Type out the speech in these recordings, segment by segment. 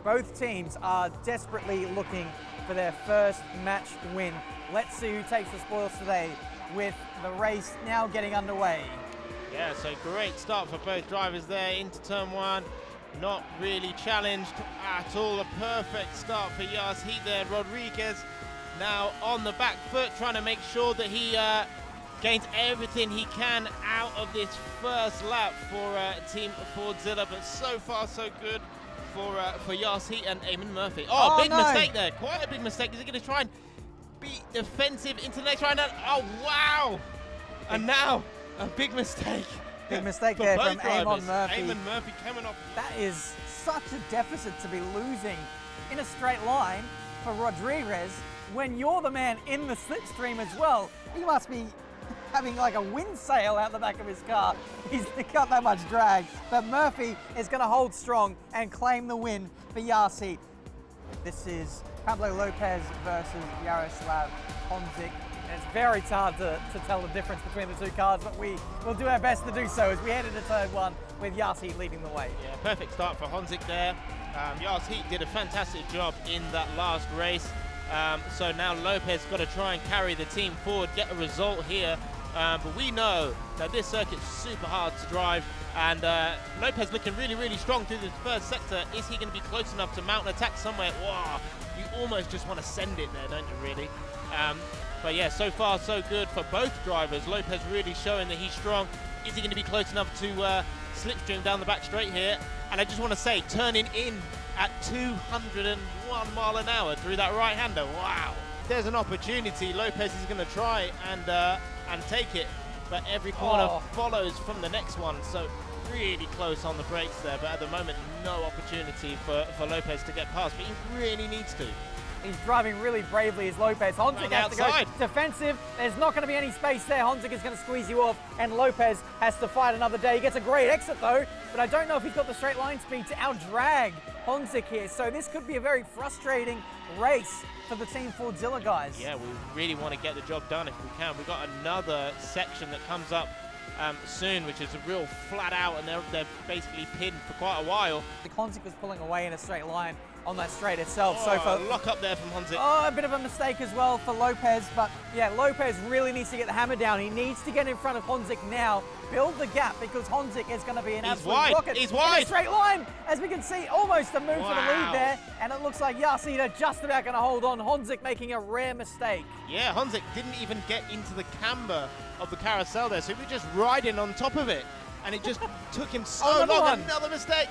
Both teams are desperately looking for their first match win. Let's see who takes the spoils today with the race now getting underway. Yeah, so great start for both drivers there into turn one. Not really challenged at all. A perfect start for Yas Heat there. Rodriguez now on the back foot, trying to make sure that he gains everything he can out of this first lap for Team Fordzilla. But so far, so good for Yas Heat and Eamon Murphy. Oh, big mistake there. Quite a big mistake. Is he going to try and be defensive into the next round? Oh, wow. And now a big mistake. Big mistake there from Eamon Murphy. Eamon Murphy coming off. That is such a deficit to be losing in a straight line for Rodriguez when you're the man in the slipstream as well. He must be having like a wind sail out the back of his car. He's got that much drag. But Murphy is going to hold strong and claim the win for Yas Heat. This is Pablo Lopez versus Yaroslav Honzik. And it's very hard to tell the difference between the two cars, but we will do our best to do so as we head into turn one with Yas Heat leading the way. Yeah, perfect start for Honzik there. Yas Heat did a fantastic job in that last race. So now Lopez got to try and carry the team forward, get a result here. But we know that this circuit's super hard to drive, and Lopez looking really, really strong through this first sector. Is he going to be close enough to mount an attack somewhere? Wow, you almost just want to send it there, don't you, really? But yeah, so far so good for both drivers. Lopez really showing that he's strong. Is he going to be close enough to slipstream down the back straight here? And I just want to say, turning in at 201 mile an hour through that right-hander. Wow. There's an opportunity. Lopez is going to try and take it, but every corner follows from the next one. So really close on the brakes there, but at the moment, no opportunity for Lopez to get past, but he really needs to. He's driving really bravely as Lopez. Honzik has to go defensive. There's not going to be any space there. Honzik is going to squeeze you off, and Lopez has to fight another day. He gets a great exit though, but I don't know if he's got the straight line speed to out-drag Honzik here. So this could be a very frustrating race for the Team Fordzilla guys. Yeah, we really want to get the job done if we can. We've got another section that comes up soon, which is a real flat out, and they're basically pinned for quite a while. The Honzik was pulling away in a straight line on that straight itself. Oh, so for lock up there from Honzik. Oh, a bit of a mistake as well for Lopez, but yeah, Lopez really needs to get the hammer down. He needs to get in front of Honzik now, build the gap, because Honzik is going to be an absolute rocket. He's wide. In a straight line, as we can see, almost a move for the lead there, and it looks like Yas Heat are just about going to hold on. Honzik making a rare mistake. Yeah, Honzik didn't even get into the camber of the carousel there, so he was just riding on top of it, and it just took him so long. Another mistake.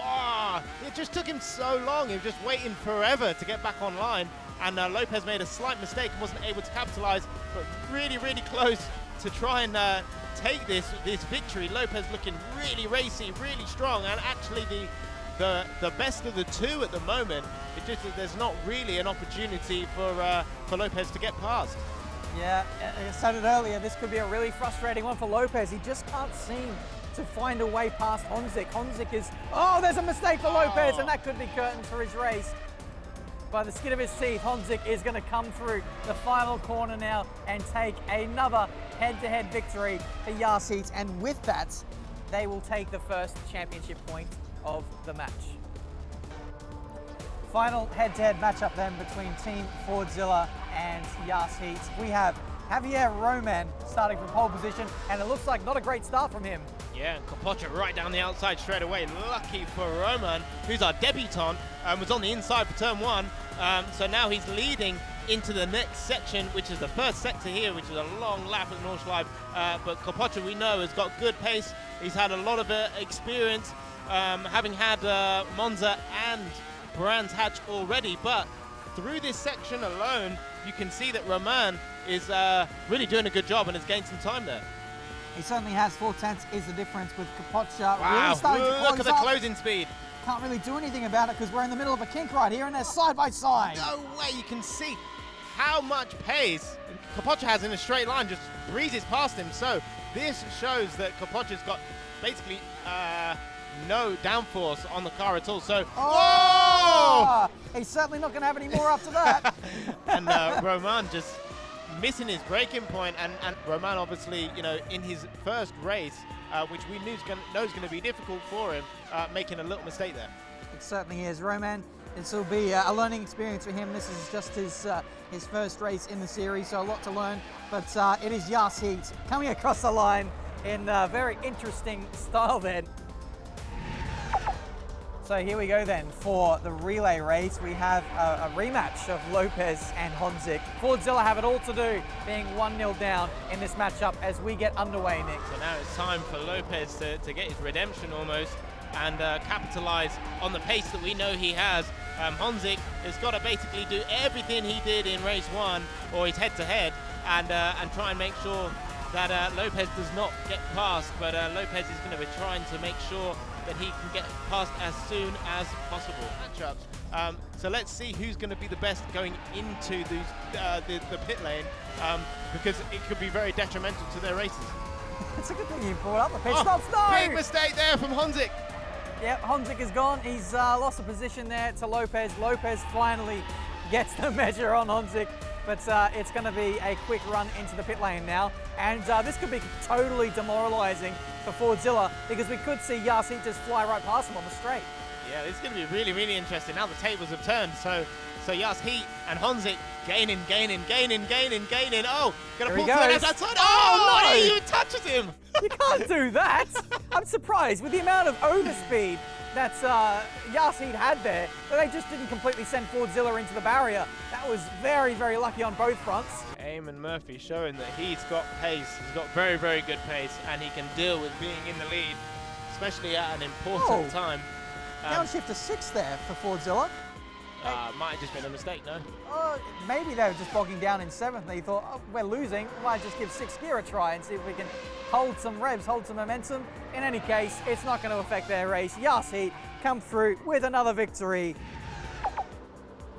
Oh, it just took him so long. He was just waiting forever to get back online, and Lopez made a slight mistake and wasn't able to capitalize, but really, really close to try and take this victory. Lopez looking really racy, really strong, and actually the best of the two at the moment. It just there's not really an opportunity for Lopez to get past. Yeah, I said it earlier, this could be a really frustrating one for Lopez. He just can't seem to find a way past Honzik. Honzik is, there's a mistake for Lopez, and that could be curtains for his race. By the skin of his teeth, Honzik is going to come through the final corner now and take another head-to-head victory for Yas Heat, and with that, they will take the first championship point of the match. Final head-to-head matchup then between Team Fordzilla and Yas Heat. We have Javier Roman starting from pole position, and it looks like not a great start from him. Yeah, and Capocha right down the outside straight away. Lucky for Roman, who's our debutant, was on the inside for turn one. So now he's leading into the next section, which is the first sector here, which is a long lap at Nordschleife. But Capocha, we know, has got good pace. He's had a lot of experience, having had Monza and Brands Hatch already. But through this section alone, you can see that Roman is really doing a good job and has gained some time there. He certainly has. 4/10 is the difference with Capocha. Wow, really starting to look at the closing speed. Can't really do anything about it because we're in the middle of a kink right here, and they're side by side. No way, you can see how much pace Capocha has in a straight line, just breezes past him. So this shows that Capocha's got basically no downforce on the car at all. So, whoa! He's certainly not going to have any more after that. And Roman just missing his braking point, and Roman obviously, you know, in his first race, which we knew is going to be difficult for him, making a little mistake there. It certainly is. Roman, this will be a learning experience for him. This is just his first race in the series, so a lot to learn. But it is Yas Heat coming across the line in a very interesting style then. So here we go then for the relay race. We have a rematch of Lopez and Honzik. Fordzilla have it all to do, being 1-0 down in this matchup as we get underway, Nick. So now it's time for Lopez to get his redemption almost and capitalize on the pace that we know he has. Honzik has got to basically do everything he did in race 1 or his head-to-head and try and make sure that Lopez does not get past, but Lopez is going to be trying to make sure that he can get past as soon as possible. Matchups. So let's see who's going to be the best going into the pit lane, because it could be very detrimental to their races. It's a good thing you brought up the pit stops. No! Big mistake there from Honzik. Yep, Honzik is gone. He's lost the position there to Lopez. Lopez finally gets the measure on Honzik, but it's going to be a quick run into the pit lane now. And this could be totally demoralizing for Fordzilla, because we could see Yas Heat just fly right past him on the straight. Yeah, this is going to be really, really interesting. Now the tables have turned, so Yas Heat and Honzik gaining. Oh, going to pull through the outside. Oh, no! He even touches him. You can't do that. I'm surprised with the amount of overspeed that Yas Heat had there, that they just didn't completely send Fordzilla into the barrier. That was very, very lucky on both fronts. Eamon Murphy showing that he's got pace. He's got very, very good pace, and he can deal with being in the lead, especially at an important time. Downshift to 6 there for Fordzilla. Might have just been a mistake, no? Maybe they were just bogging down in 7th. They thought, oh, we're losing. We might just give 6th gear a try and see if we can hold some revs, hold some momentum. In any case, it's not going to affect their race. Yas Heat come through with another victory.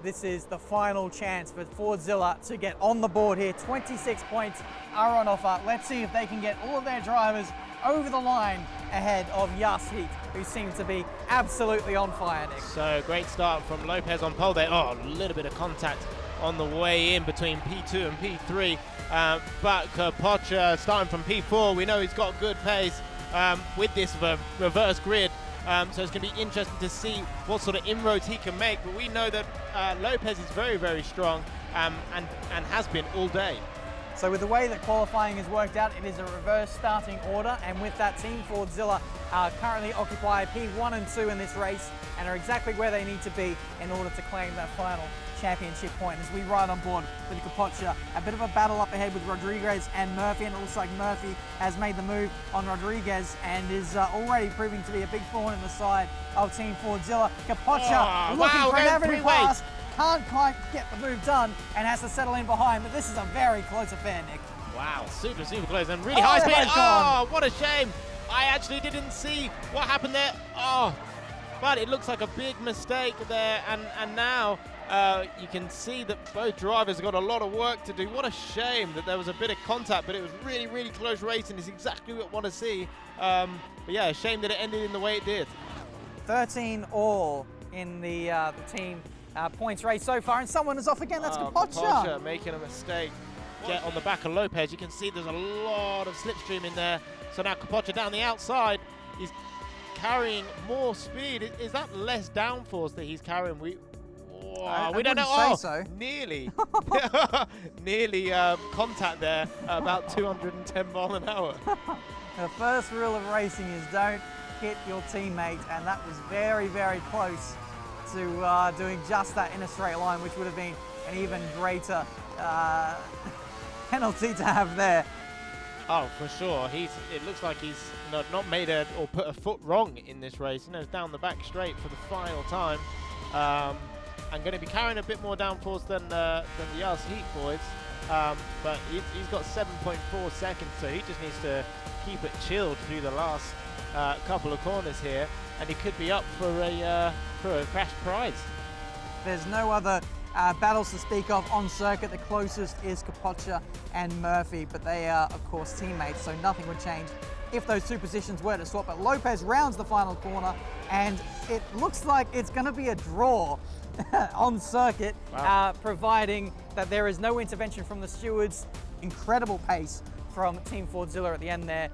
This is the final chance for Fordzilla to get on the board here. 26 points are on offer. Let's see if they can get all of their drivers over the line ahead of Yas Heat, who seem to be absolutely on fire, Nick. So great start from Lopez on pole there. Oh, a little bit of contact on the way in between P2 and P3. But Poch starting from P4, we know he's got good pace with this reverse grid. So it's going to be interesting to see what sort of inroads he can make. But we know that Lopez is very, very strong and has been all day. So with the way that qualifying has worked out, it is a reverse starting order, and with that, Team Fordzilla currently occupy P1 and 2 in this race and are exactly where they need to be in order to claim that final championship point. As we ride on board with Kapocha, a bit of a battle up ahead with Rodriguez and Murphy, and it looks like Murphy has made the move on Rodriguez and is already proving to be a big thorn in the side of Team Fordzilla. Kapocha looking for an avenue pass. Can't quite get the move done and has to settle in behind, but this is a very close affair, Nick. Wow, super, super close and really high speed. Oh, what a shame. I actually didn't see what happened there. Oh, but it looks like a big mistake there, and now you can see that both drivers have got a lot of work to do. What a shame that there was a bit of contact, but it was really, really close racing. It's exactly what I want to see. But yeah, a shame that it ended in the way it did. 13 all in the team points race so far, and someone is off again. That's Kapocha making a mistake. Get on the back of Lopez. You can see there's a lot of slipstream in there. So now Kapocha down the outside. He's carrying more speed. Is that less downforce that he's carrying? We don't know. Oh, so. Nearly. Nearly contact there, about 210 miles an hour. The first rule of racing is don't hit your teammate, and that was very, very close to doing just that in a straight line, which would have been an even greater penalty to have there. Oh, for sure. It looks like he's not made or put a foot wrong in this race. You know, it's down the back straight for the final time. And going to be carrying a bit more downforce than the Yas Heat boys. But he's got 7.4 seconds, so he just needs to keep it chilled through the last couple of corners here, and he could be up for a cash prize. There's no other battles to speak of on circuit. The closest is Kapocha and Murphy, but they are, of course, teammates, so nothing would change if those two positions were to swap. But Lopez rounds the final corner, and it looks like it's going to be a draw on circuit, providing that there is no intervention from the stewards. Incredible pace from Team Fordzilla at the end there.